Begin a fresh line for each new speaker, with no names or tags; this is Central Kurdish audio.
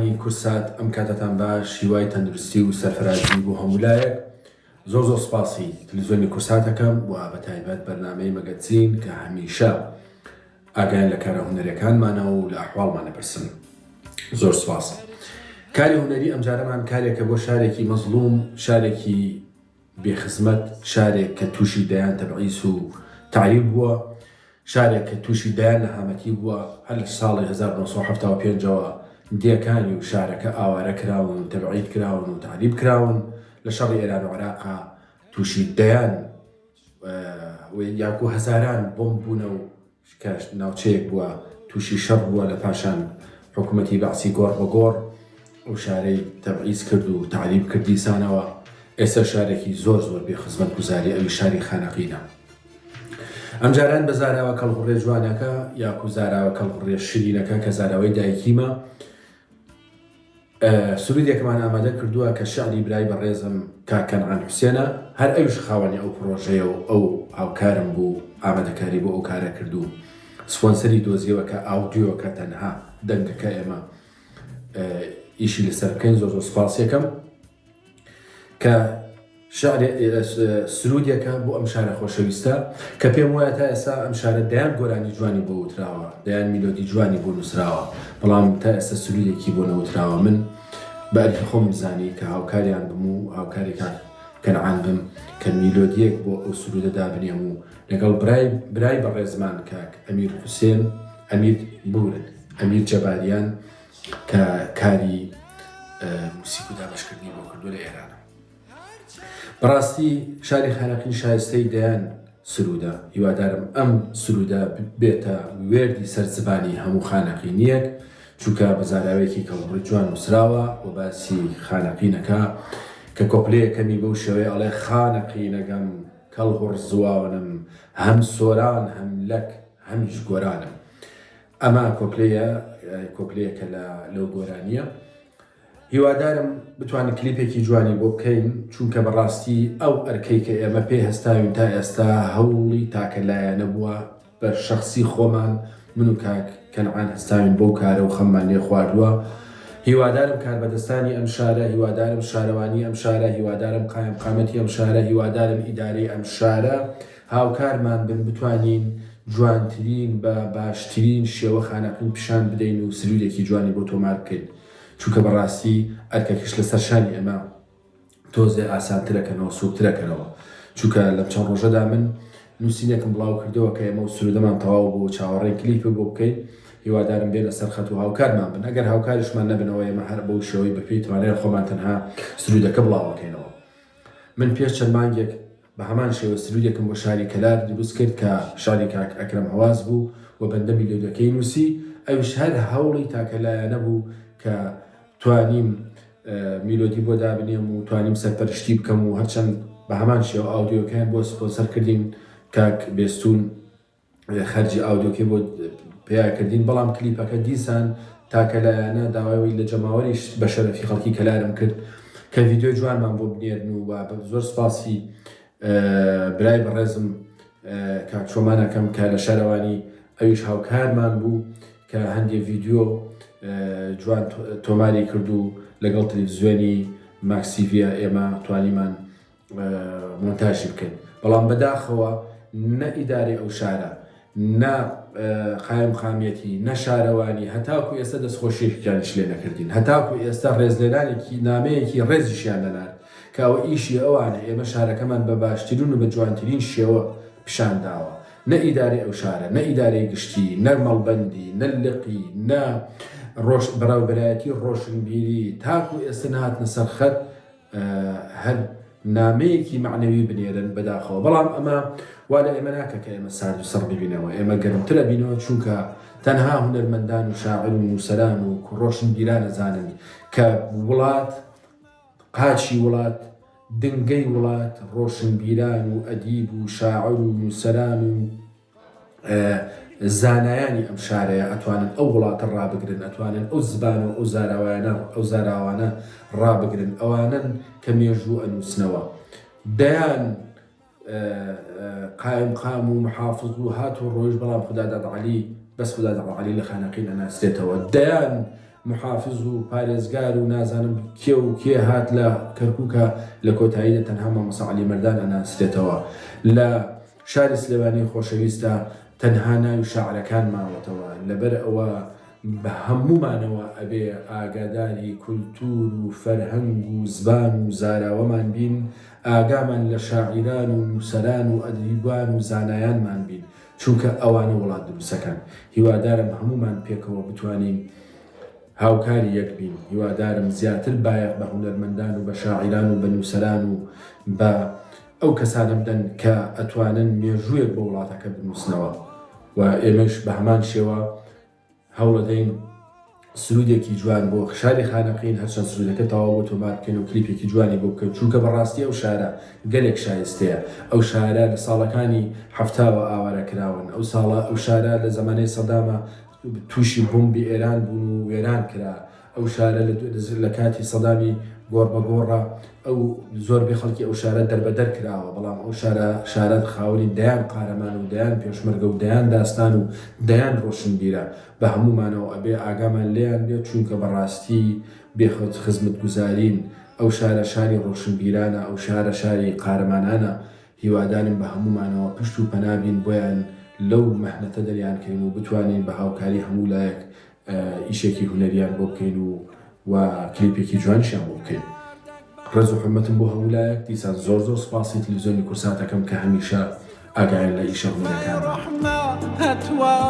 میوانی کورسات ئەم کاتتان باش هیوای تەندروستی و سەرفرازی بۆ هەمولایەک زۆر سپاسی تلڤیزیۆنی کورساتەکەم بۆ بە تایبەت بەرنامەی مەگەزین کە هەمیشە ئاگایان لە کارە هونەرەکانمانە و لە ئەحواڵمان دەپرسن. زۆر سپاس. کاری هونەری ئەمجارەمان کارێکە بۆ شارێکی مەزلوم، شارێکی بێخزمەت، شارێک کە تووشی دەیان تەبعیس و تعریب بووە، شارێک کە تووشی دەیان نەهامەتی بووە. هەر لە ساڵی 1975ەوە دیەکانی و شارەکە ئاوارە کراون و تەبعید کراون و تعریب کراون لە شەڕی ئێران و عێراقا تووشی دەیان یاکو هەزاران بۆمب بوونە و ناوچەیەک بووە تووشی شەڕ بووە لە پاشان حکوومەتی بەعسی گۆڕ بە گۆڕ ئەو شارەی تەبعیز کرد و تعریب کردی سانەوە. ئێستا شارێکی زۆر بێ خزمەت گوزاری ئەوی شاری خانەقینە. ئەم جاران بە زاراوە کەڵغوڕێ جوانەکە یاکو زاراوە کەڵغوڕێ شیرینەکە کە زاراوەی دایکیمە سرودێکمان ئامادە کردووە کە شعری برای بەڕێزم کاک کەنعان حوسێنە، هەر ئەوش خاوەنی ئەو پرۆژەیە و ئەو هاوکارم بوو ئامادەکاری بۆ ئەو کارە کردو سپۆنسەری دۆزیەوە کە ئاودیۆکە تەنها دەنگەکە ئێمە ئیشی لەسەر بکەین. زۆر سپاسیەکەم کە سرودێکە بۆ ئەم شارە خۆشەویستە کە پێم وایە تا ئێستا ئەم شارە دەیان گۆرانی جوانی بۆ وتراوە، دەیان میلۆدی جوانی بۆ نووسراوە، بەڵام تا ئێستا سرودێکی بۆ نەوتراوە. من بەعرفی خۆم زانی کە هاوکاریان بم و هاوکاری کەنعان بم کە میلۆدیەک بۆ ئەو سرودە دابنێم و لەگەڵ برای بەڕێزمان کاک ئەمیر حوسێن، ئەمیر بورد، ئەمیر جەباریان کە کاری موسیقی و دابەشکردنی بۆ کردووە لە ئێرانە. بەڕاستی شاری خانەقین شایستەی دەیان سرودە. هیوادارم ئەم سرودە بێتە وێردی سەرزبانی هەموو خانەقینیەک، چونکە بە زاراوەیەکی کەڵغوڕی جوان نووسراوە و باسی خانەقینەکە کە کۆپلەیەکەمی بەو شێوەیە ئەڵێ خانەقینەکەم کەڵغوڕ زوانم هەم سۆران هەم لەک هەمیش گۆرانم. ئەمە کۆپلەیەکە لەو گۆرانیە. هیوادارم بتوانین کلیپێکی جوانی بۆ بکەین، چونکە بەڕاستی ئەو ئەرکەی کە ئێمە پێ هەستاوین تا ئێستا هەوڵی تاکەلایەنە بووە. بە شەخسی خۆمان من و کاک کەنعان هەستاوین بۆ کارە و خەممان لێ خواردووە. هیوادارم کاربەدەستانی ئەم شارە، هیوادارم شارەوانی ئەم شارە، هیوادارم قایمقامەتی ئەم شارە، هیوادارم ئیدارەی ئەم شارە هاوکارمان بن بتوانین جوانترین بە باشترین شێوە خانەقین پیشان بدەین و سرودێکی جوانی بۆ تۆمار بکەین، چونکە بەڕاستی ئەرکەکەش لەسەر شانی ئێمە تۆزێ ئاسانترەکەنەوە سوکترەکەنەوە، چونکە لەم چەند ڕۆژەدا من نووسینێکم بڵاو کردەوە کە ئێمە و سرودەمان تەواو بۆ چاوەڕێی کلیپە بۆ بکەین. هیوادارم بێنە سەر خەت و هاوکارمان بن. ئەگەر هاوکاریشمان نەبنەوە ئێمە هەر بەو شێوەی بەپێی توانێت خۆمان تەنها سرودەکە بڵاوەکەینەوە. من پێش چەند مانگێک بە هەمان شێوە سرودێکم بۆ شاری کەلار دروست کرد کە شاری کاک ئەکرەم هەواز بوو و بەندە میلۆدیەکەی نووسی. ئەوش هەر هەوڵی تاکەلایەنە بوو کە توانیم میلۆدی بۆ دابنێم و توانیم سەرپەرشتی بکەم و هەرچەند بە هەمان شێوە ئاودیۆکەیان بۆ سپۆنسەر کردین، کاک بێستون خەرجی ئاودیۆکەی بۆ پیاکردین، بەڵام کلیپەکە دیسان تاکەلایەنە داوای لە جەماوەریش بە شەرەفی خەڵکی کەلارم کرد کە ڤیدیۆ جوانمان بۆ بنێرن و زۆر سپاسی برای بەڕێزم کاک چۆمانەکەم کە لە شارەوانی ئەویش هاوکارمان بوو کە هەندێک ڤیدیۆ جوان تۆماری کرد و لەگەڵ تەلەڤیزیۆنی ماکسیڤە ئێمە توانیمان مۆنتاژی بکەین. بەڵام بەداخەوە نە ئیدارەی ئەو شارە، نە قایمقامەتی، نە شارەوانی، هەتاکو ئێستا دەستخۆشیێکیانش لێ نەکردین، هەتاکو ئێستا ڕێزلێنانێکی نامەیەکی ڕێزیشیان نەنار کە ئەوە ئیشی ئەوانە. ئێمە شارەکەمان بە باشترین و بە جوانترین شێوە پیشان داوە. نە ئیدارەی ئەو شارە، نە ئیدارەی گشتی، نە مەڵبەندی، نە لقی، نە بەراوبەرایەتی ڕۆشنبیری، تاکو ئێستا نهاتنە سەر خەت هەر نامەیەکی معنەوی بنێرن بەداخەوە. بەڵام ئەمە وا لە ئێمە ناکە کە ئێمە سارد و سەڕ ببینەوە، ئێمە گەرمترە بینەوە، چونکە تەنها هونەرمەندان و شاعر و نووسەران و ڕۆشنبیران ئەزانن کە وڵات، قاچی وڵات، دنگەی وڵات، ڕۆشنبیران و ئەدیب و شاعر و نووسەران و زانایانی ئەم شارەیە ئەتوانن ئەو وڵاتە ڕابگرن، ئەتوانن ئەو زبان و ئەو زاراوانە ڕابگرن، ئەوانن کە مێژوو ئەنووسنەوە. دەیان قایمقام و محافظ و هات و ڕۆژ، بەڵام خوداداد عەلی بەس خوداداد عەلی لە خانەقین ئەناسرێتەوە. دەیان محافظ و پارێزگار و نازانم کێ و کێ هات لە کەرکووکە لە کۆتاییدا تەنها مامۆستا عەلی مەردان ئەناسرێتەوە. لە شاری سلێمانی خۆشەویستە تەنها ناوی شاعرەکان ماوەتەوە، لەبەر ئەوە بە هەمومانەوە ئەبێ ئاگاداری کولتور و فەرهەنگ و زبان و زاراوەمان بین، ئاگامان لە شاعیران و نووسەران و ئەدیبان و زانایانمان بین، چونکە ئەوانە وڵات دروستەکەن. هیوادارم هەمومان پێکەوە بتوانین هاوکاری یەک بین. هیوادارم زیاتر بایەق بە هونەرمەندان و بە شاعیران و بە نووسەران و بە ئەو کەسانە بدەن کە ئەتوانن مێژوویەک بە وڵاتەکە بنووسنەوە و ئێمەش بە هەمان شێوە هەوڵەدەین سرودێکی جوان بۆ شاری خانەقین هەرچەند سرودەکە تەواو بۆ تۆمار بکەین و کلیپێکی جوانی بۆ بکەین، چونکە بەڕاستی ئەو شارە گەلێک شایستەیە. ئەو شارە لە ساڵەکانی هەفتاوە ئاوارەکراون، ئەو ساڵە ئەو شارە لە زەمانەی سەدامە تووشی بۆمبی ئێران بوون و وێران کرا. ئەو شارە لە کاتی سەدامی گۆڕ بە گۆڕە ئەو زۆربەی خەڵکی ئەو شارە دەربەدەر کراوە، بەڵام ئەو شارە خاوەنی دەیان قارەمان و دەیان پێشمەرگە و دەیان داستان و دەیان ڕۆشنبیرە. بە هەمومانەوە ئەبێ ئاگامان لێیان بێت، چونکە بەڕاستی بێخەوت خزمەتگوزارین. ئەو شارە شاری ڕۆشنبیرانە، ئەو شارە شاری قارەمانانە. هیوادارم بە هەمومانەوە پشت و پەنابین بۆیان لەو مەحنەتە دەریان کەین و بتوانین بە هاوکاری هەموو لایەک ئیشێکی هونەریان بۆ بکەین و کلیپێکی جوانشیان بۆ بکەین. ڕێز و حرمەتم بۆ هەموو لایەک. دیسان زۆر سوپاسی تەلەڤیزیۆنی کورساتەکەم کە هەمیشە ئاگایان لە ئیشە هونەرەکانە.